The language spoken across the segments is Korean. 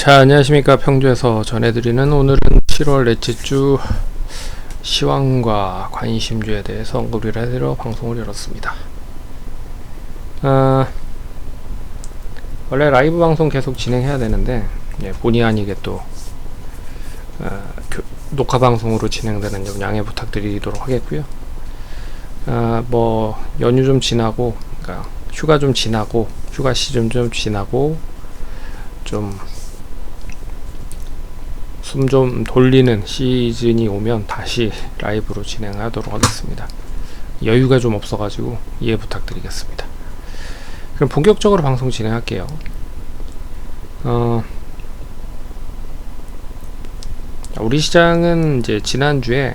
자, 안녕하십니까. 평주에서 전해드리는 오늘은 7월 넷째 주 시황과 관심주에 대해서 언급을 하러 방송을 열었습니다. 원래 라이브 방송 계속 진행해야 되는데 본의 아니게 또 녹화 방송으로 진행되는 점 양해 부탁드리도록 하겠고요. 뭐 연휴 좀 지나고, 그러니까 휴가 좀 지나고, 휴가 시즌 좀 지나고 좀 숨 좀 돌리는 시즌이 오면 다시 라이브로 진행하도록 하겠습니다. 여유가 좀 없어가지고 이해 부탁드리겠습니다. 그럼 본격적으로 방송 진행할게요. 우리 시장은 이제 지난주에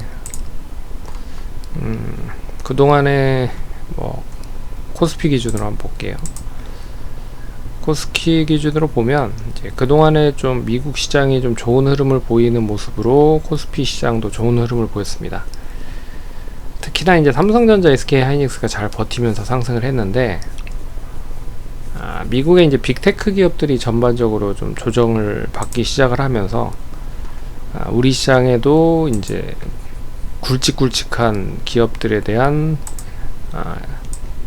그동안에 뭐 코스피 기준으로 한번 볼게요. 코스피 기준으로 보면 이제 그동안에 좀 미국 시장이 좀 좋은 흐름을 보이는 모습으로 코스피 시장도 좋은 흐름을 보였습니다. 특히나 이제 삼성전자, SK하이닉스가 잘 버티면서 상승을 했는데, 미국의 이제 빅테크 기업들이 전반적으로 좀 조정을 받기 시작을 하면서 우리 시장에도 이제 굵직굵직한 기업들에 대한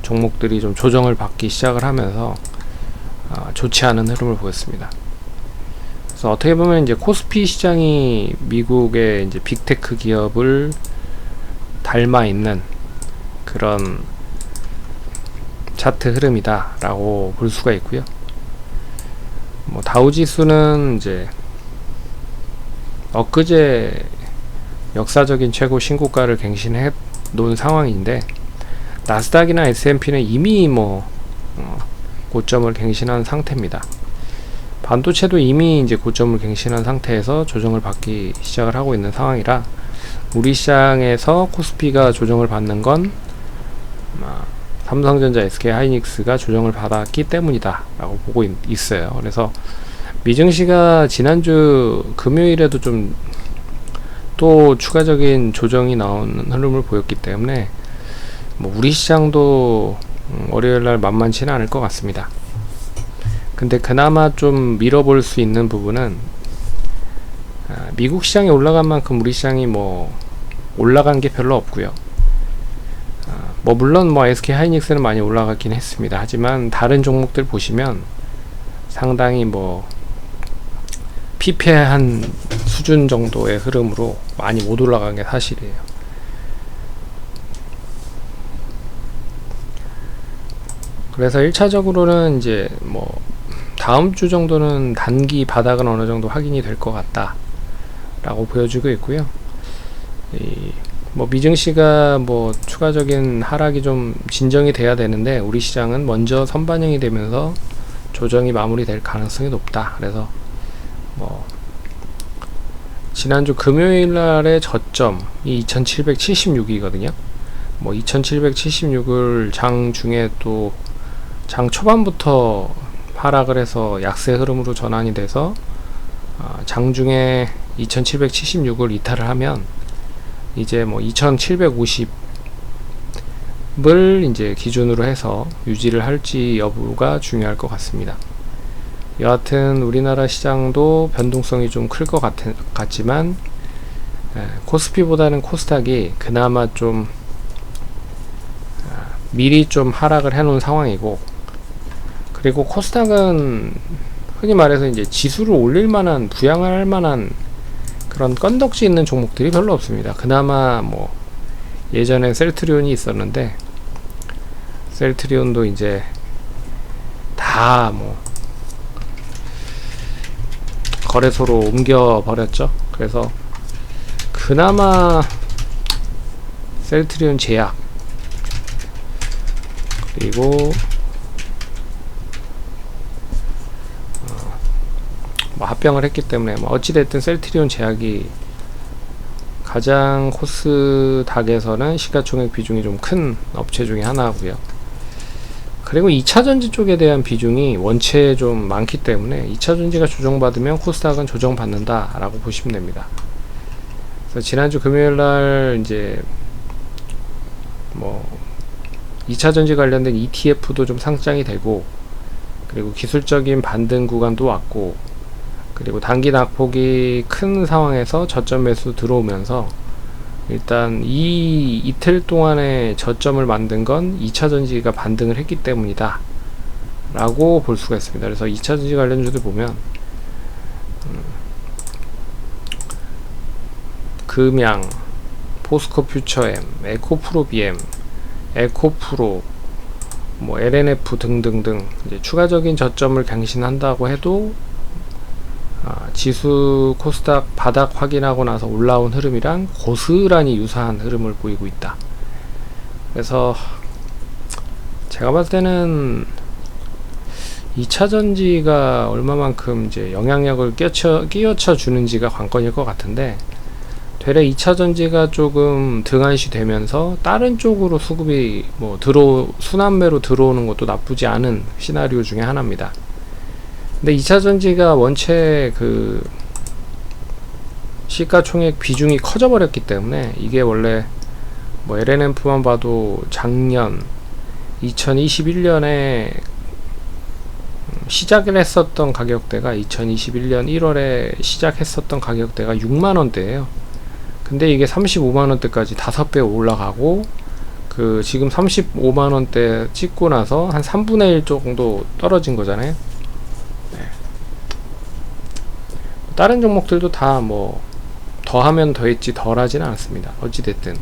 종목들이 좀 조정을 받기 시작을 하면서 좋지 않은 흐름을 보였습니다. 그래서 어떻게 보면 이제 코스피 시장이 미국의 이제 빅테크 기업을 닮아 있는 그런 차트 흐름이다라고 볼 수가 있고요. 뭐 다우지수는 이제 엊그제 역사적인 최고 신고가를 갱신해 놓은 상황인데, 나스닥이나 S&P는 이미 고점을 갱신한 상태입니다. 반도체도 이미 이제 고점을 갱신한 상태에서 조정을 받기 시작을 하고 있는 상황이라, 우리 시장에서 코스피가 조정을 받는 건 삼성전자, SK하이닉스가 조정을 받았기 때문이다 라고 보고 있어요. 그래서 미증시가 지난주 금요일에도 좀 또 추가적인 조정이 나오는 흐름을 보였기 때문에 뭐 우리 시장도 월요일날 만만치는 않을 것 같습니다. 근데 그나마 좀 밀어볼 수 있는 부분은 미국 시장이 올라간 만큼 우리 시장이 뭐 올라간 게 별로 없고요. 뭐 물론 뭐 SK하이닉스는 많이 올라가긴 했습니다. 하지만 다른 종목들 보시면 상당히 뭐 피폐한 수준 정도의 흐름으로 많이 못 올라간 게 사실이에요. 그래서 1차적으로는 이제 뭐 다음 주 정도는 단기 바닥은 어느 정도 확인이 될 것 같다 라고 보여주고 있고요. 뭐 미증시가 뭐 추가적인 하락이 좀 진정이 돼야 되는데, 우리 시장은 먼저 선반영이 되면서 조정이 마무리될 가능성이 높다. 그래서 뭐 지난주 금요일날의 저점이 2776이거든요. 뭐 2776을 장 중에 또 장 초반부터 하락을 해서 약세 흐름으로 전환이 돼서 장중에 2776을 이탈을 하면 이제 뭐 2750을 이제 기준으로 해서 유지를 할지 여부가 중요할 것 같습니다. 여하튼 우리나라 시장도 변동성이 좀 클 것 같지만 코스피보다는 코스닥이 그나마 좀 미리 좀 하락을 해 놓은 상황이고, 그리고 코스닥은 흔히 말해서 이제 지수를 올릴 만한, 부양할 만한 그런 건덕지 있는 종목들이 별로 없습니다. 그나마 뭐 예전에 셀트리온이 있었는데, 셀트리온도 이제 다 뭐 거래소로 옮겨 버렸죠. 그래서 그나마 셀트리온 제약, 그리고 뭐 합병을 했기 때문에 뭐 어찌됐든 셀트리온 제약이 가장 코스닥에서는 시가총액 비중이 좀 큰 업체 중에 하나고요. 그리고 2차전지 쪽에 대한 비중이 원체 좀 많기 때문에 2차전지가 조정받으면 코스닥은 조정받는다 라고 보시면 됩니다. 그래서 지난주 금요일날 이제 뭐 2차전지 관련된 ETF도 좀 상장이 되고, 그리고 기술적인 반등 구간도 왔고, 그리고 단기 낙폭이 큰 상황에서 저점 매수 들어오면서 일단 이 이틀 동안의 저점을 만든 건 2차 전지가 반등을 했기 때문이다 라고 볼 수가 있습니다. 그래서 2차 전지 관련주들 보면 금양, 포스코 퓨처엠, 에코프로 BM, 에코프로, 뭐 LNF 등등등 이제 추가적인 저점을 갱신한다고 해도 지수 코스닥 바닥 확인하고 나서 올라온 흐름이랑 고스란히 유사한 흐름을 보이고 있다. 그래서 제가 봤을 때는 2차 전지가 얼마만큼 이제 영향력을 끼워쳐 주는지가 관건일 것 같은데, 되레 2차 전지가 조금 등한시 되면서 다른 쪽으로 수급이 뭐 순환매로 들어오는 것도 나쁘지 않은 시나리오 중에 하나입니다. 근데 2차 전지가 원체 그 시가총액 비중이 커져 버렸기 때문에, 이게 원래 뭐 LNF만 봐도 작년 2021년에 시작을 했었던 가격대가 2021년 1월에 시작했었던 가격대가 6만원대예요. 근데 이게 35만원대까지 5배 올라가고, 그 지금 35만원대 찍고 나서 한 3분의 1 정도 떨어진 거잖아요. 네. 다른 종목들도 다 뭐 더하면 더했지 덜하지는 않습니다. 어찌됐든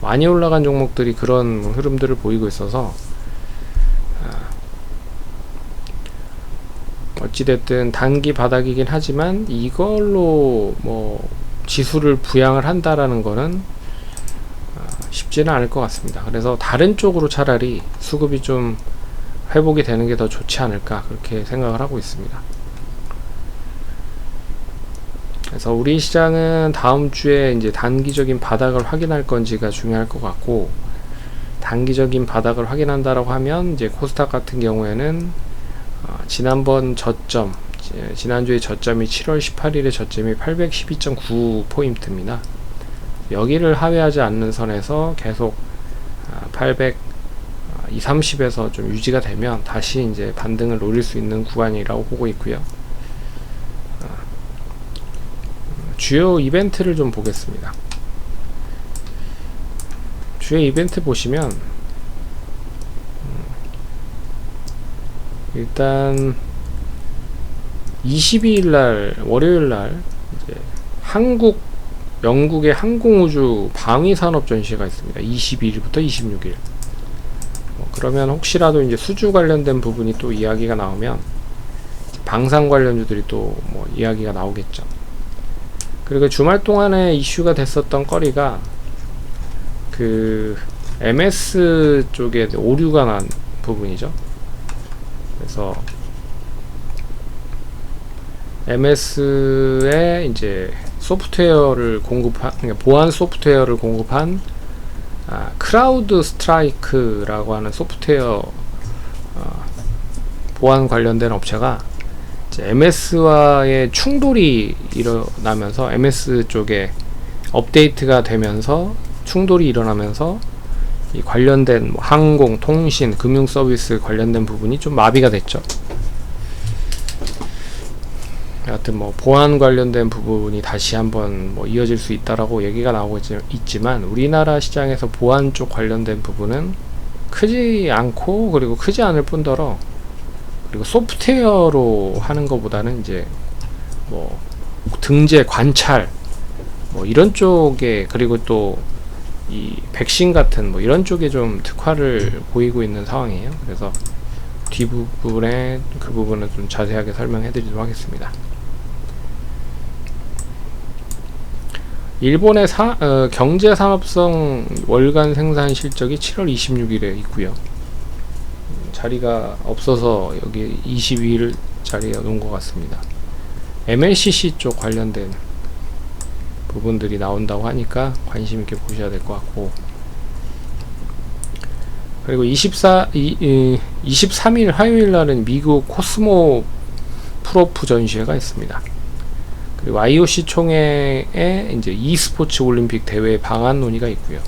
많이 올라간 종목들이 그런 흐름들을 보이고 있어서, 어찌됐든 단기 바닥이긴 하지만 이걸로 뭐 지수를 부양을 한다라는 거는 쉽지는 않을 것 같습니다. 그래서 다른 쪽으로 차라리 수급이 좀 회복이 되는 게 더 좋지 않을까, 그렇게 생각을 하고 있습니다. 그래서 우리 시장은 다음 주에 이제 단기적인 바닥을 확인할 건지가 중요할 것 같고, 단기적인 바닥을 확인한다라고 하면 이제 코스닥 같은 경우에는 지난번 저점, 지난주에 저점이 7월 18일에 저점이 812.9포인트입니다. 여기를 하회하지 않는 선에서 계속 830에서 좀 유지가 되면 다시 이제 반등을 노릴 수 있는 구간이라고 보고 있고요. 주요 이벤트를 좀 보겠습니다. 주요 이벤트 보시면 일단 22일날 월요일날 이제 영국의 항공우주 방위산업 전시회가 있습니다. 22일부터 26일. 그러면 혹시라도 이제 수주 관련된 부분이 또 이야기가 나오면 방산 관련주들이 또 뭐 이야기가 나오겠죠. 그리고 주말 동안에 이슈가 됐었던 거리가 그 MS 쪽에 오류가 난 부분이죠. 그래서 MS에 이제 소프트웨어를 그러니까 보안 소프트웨어를 공급한 크라우드 스트라이크라고 하는 소프트웨어 보안 관련된 업체가 이제 MS와의 충돌이 일어나면서, MS 쪽에 업데이트가 되면서 충돌이 일어나면서 이 관련된 뭐 항공, 통신, 금융 서비스 관련된 부분이 좀 마비가 됐죠. 여하튼 뭐 보안 관련된 부분이 다시 한번 뭐 이어질 수 있다라고 얘기가 나오고 있지만, 우리나라 시장에서 보안 쪽 관련된 부분은 크지 않고, 그리고 크지 않을 뿐더러, 그리고 소프트웨어로 하는 것보다는 이제 뭐 등재 관찰 뭐 이런 쪽에, 그리고 또 이 백신 같은 뭐 이런 쪽에 좀 특화를 보이고 있는 상황이에요. 그래서 뒷부분에 그 부분은 좀 자세하게 설명해 드리도록 하겠습니다. 일본의 경제산업성 월간 생산 실적이 7월 26일에 있고요. 자리가 없어서 여기 22일 자리에 놓은 것 같습니다. MLCC 쪽 관련된 부분들이 나온다고 하니까 관심 있게 보셔야 될 것 같고, 그리고 23일 화요일 날은 미국 코스모 프로프 전시회가 있습니다. 그리고 IOC 총회에 이제 e스포츠 올림픽 대회 방안 논의가 있고요.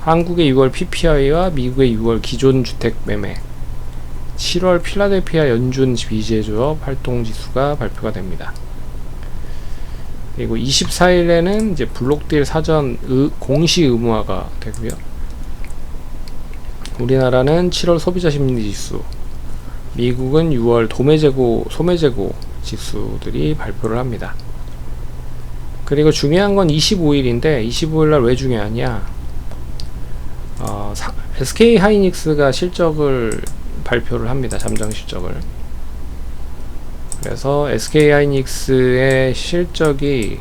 한국의 6월 PPI와 미국의 6월 기존 주택 매매, 7월 필라델피아 연준 비제조업 활동 지수가 발표가 됩니다. 그리고 24일에는 이제 블록딜 사전 공시 의무화가 되고요. 우리나라는 7월 소비자 심리지수, 미국은 6월 소매재고 지수들이 발표를 합니다. 그리고 중요한 건 25일인데 25일날 왜 중요하냐? SK 하이닉스가 실적을 발표를 합니다. 잠정 실적을. 그래서 SK 하이닉스의 실적이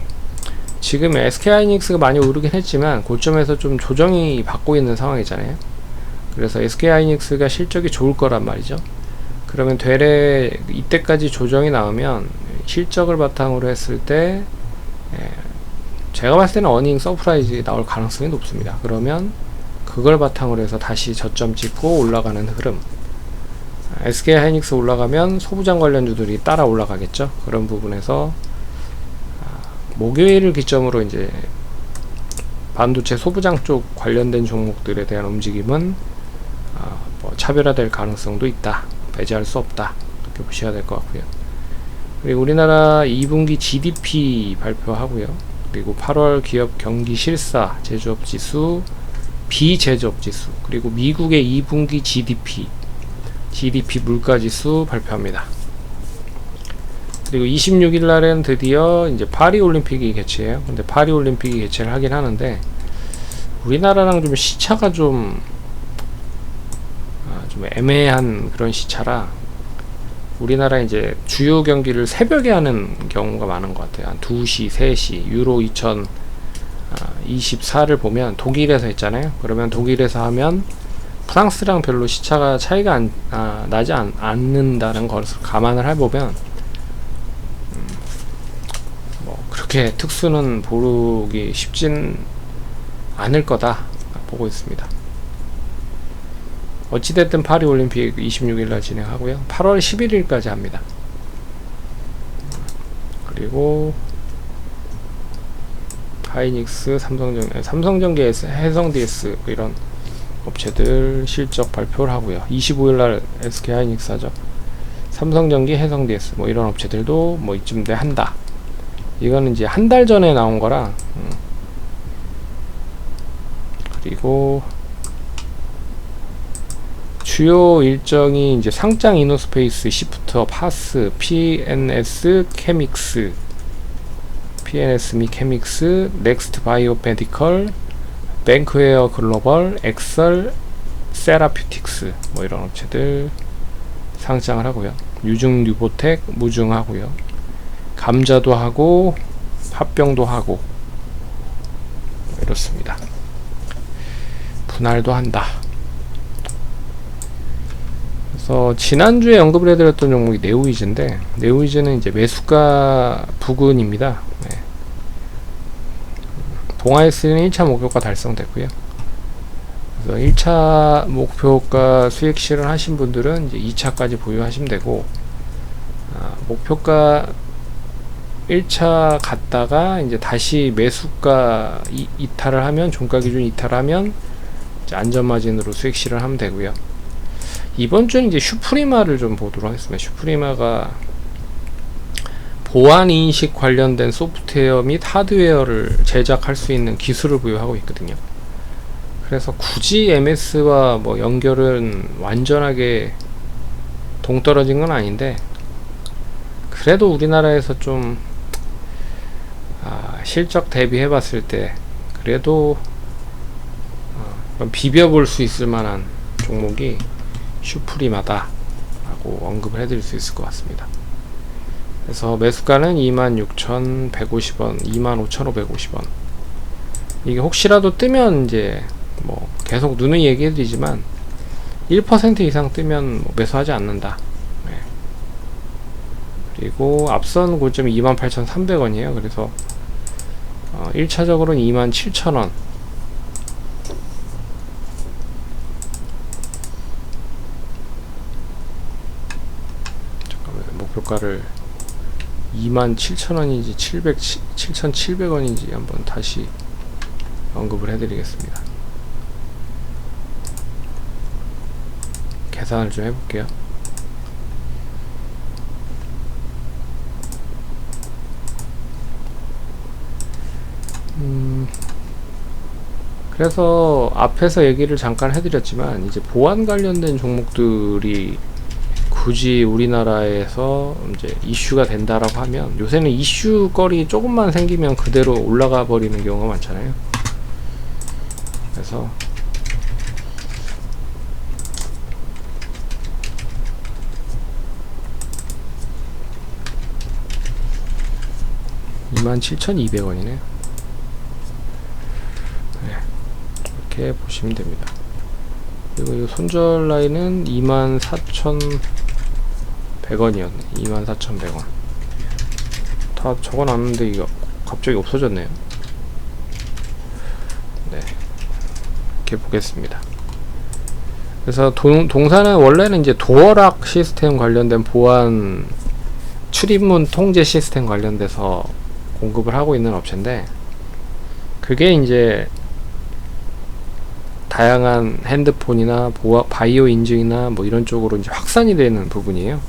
지금 SK 하이닉스가 많이 오르긴 했지만 고점에서 좀 조정이 받고 있는 상황이잖아요. 그래서 SK 하이닉스가 실적이 좋을 거란 말이죠. 그러면 되레 이때까지 조정이 나오면 실적을 바탕으로 했을 때 제가 봤을 때는 어닝 서프라이즈 나올 가능성이 높습니다. 그러면 그걸 바탕으로 해서 다시 저점 찍고 올라가는 흐름. SK 하이닉스 올라가면 소부장 관련주들이 따라 올라가겠죠. 그런 부분에서 목요일을 기점으로 이제 반도체 소부장 쪽 관련된 종목들에 대한 움직임은 뭐 차별화될 가능성도 있다. 배제할 수 없다. 이렇게 보셔야 될 것 같고요. 그리고 우리나라 2분기 GDP 발표하고요. 그리고 8월 기업 경기 실사, 제조업 지수, 비제조업 지수, 그리고 미국의 2분기 GDP 물가 지수 발표합니다. 그리고 26일 날엔 드디어 이제 파리 올림픽이 개최해요. 근데 파리 올림픽이 개최를 하긴 하는데 우리나라랑 좀 시차가 좀 애매한 그런 시차라 우리나라 이제 주요 경기를 새벽에 하는 경우가 많은 것 같아요. 한 2시, 3시, 유로 2024를 보면 독일에서 했잖아요. 그러면 독일에서 하면 프랑스랑 별로 차이가 나지 않는다는 것을 감안을 해보면 뭐 그렇게 특수는 보기 쉽진 않을 거다 보고 있습니다. 어찌됐든 파리 올림픽 26일날 진행하고요. 8월 11일까지 합니다. 그리고 하이닉스, 삼성전기, 해성DS 이런 업체들 실적 발표를 하고요. 25일날 SK 하이닉스 하죠. 삼성전기, 해성DS 뭐 이런 업체들도 뭐 이쯤 돼 한다. 이거는 이제 한 달 전에 나온 거라. 그리고 주요 일정이 이제 상장 이노스페이스, 시프터, 파스, PNS 및 케믹스, 넥스트 바이오메디컬, 뱅크웨어 글로벌, 엑셀, 세라퓨틱스 뭐 이런 업체들 상장을 하고요. 유증 뉴보텍 무증하고요. 감자도 하고 합병도 하고 이렇습니다. 분할도 한다. 그래서 지난주에 언급을 해드렸던 종목이 네오이즈인데 네오이즈는 이제 매수가 부근입니다. 네. 동아에스는 1차 목표가 달성됐고요. 그래서 1차 목표가 수익 실현하신 분들은 이제 2차까지 보유하시면 되고 목표가 1차 갔다가 이제 다시 매수가 이탈을 하면 종가 기준 이탈하면 이제 안전마진으로 수익 실현하면 되고요. 이번 주는 이제 슈프리마를 좀 보도록 하겠습니다. 슈프리마가 보안 인식 관련된 소프트웨어 및 하드웨어를 제작할 수 있는 기술을 부여하고 있거든요. 그래서 굳이 MS와 뭐 연결은 완전하게 동떨어진 건 아닌데 그래도 우리나라에서 좀 실적 대비해 봤을 때 그래도 비벼볼 수 있을 만한 종목이 슈프리마다 라고 언급을 해드릴 수 있을 것 같습니다. 그래서 매수가는 26,150원, 25,550원. 이게 혹시라도 뜨면 이제 뭐 계속 누누이 얘기해드리지만 1% 이상 뜨면 뭐 매수하지 않는다. 네. 그리고 앞선 고점이 28,300원이에요. 그래서 1차적으로는 27,000원. 목표가를 27,000원인지 7,700원인지 한번 다시 언급을 해드리겠습니다. 계산을 좀 해볼게요. 그래서 앞에서 얘기를 잠깐 해드렸지만 이제 보안 관련된 종목들이 굳이 우리나라에서 이제 이슈가 된다라고 하면, 요새는 이슈거리 조금만 생기면 그대로 올라가 버리는 경우가 많잖아요. 그래서 27,200원이네요. 네, 이렇게 보시면 됩니다. 그리고 이 손절 라인은 24,100원이었네. 24,100원. 다 적어놨는데 이거 갑자기 없어졌네요. 네, 이렇게 보겠습니다. 그래서 동사는 원래는 이제 도어락 시스템 관련된 보안 출입문 통제 시스템 관련돼서 공급을 하고 있는 업체인데, 그게 이제 다양한 핸드폰이나 바이오 인증이나 뭐 이런 쪽으로 이제 확산이 되는 부분이에요.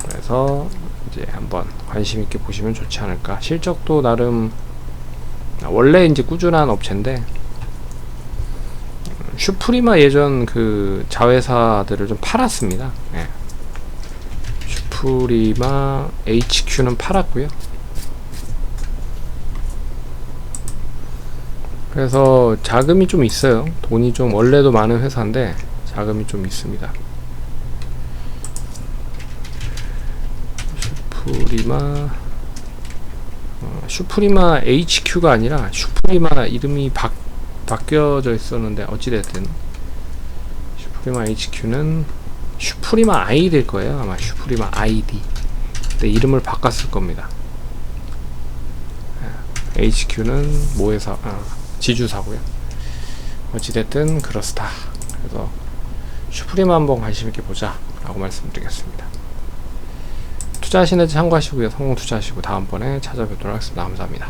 그래서 이제 한번 관심 있게 보시면 좋지 않을까. 실적도 나름 원래 이제 꾸준한 업체인데, 슈프리마 예전 그 자회사들을 좀 팔았습니다. 네. 슈프리마 HQ는 팔았고요. 그래서 자금이 좀 있어요. 돈이 좀 원래도 많은 회사인데 자금이 좀 있습니다. 슈프리마 HQ가 아니라 슈프리마 이름이 바뀌어져 있었는데, 어찌됐든 슈프리마 HQ는 슈프리마 I 될 거예요. 아마 슈프리마 ID. 근데 이름을 바꿨을 겁니다. HQ는 모회사, 지주사고요. 어찌됐든 그렇다. 그래서 슈프리마 한번 관심 있게 보자 라고 말씀드리겠습니다. 투자하시는지 참고하시고요. 성공 투자하시고 다음번에 찾아뵙도록 하겠습니다. 감사합니다.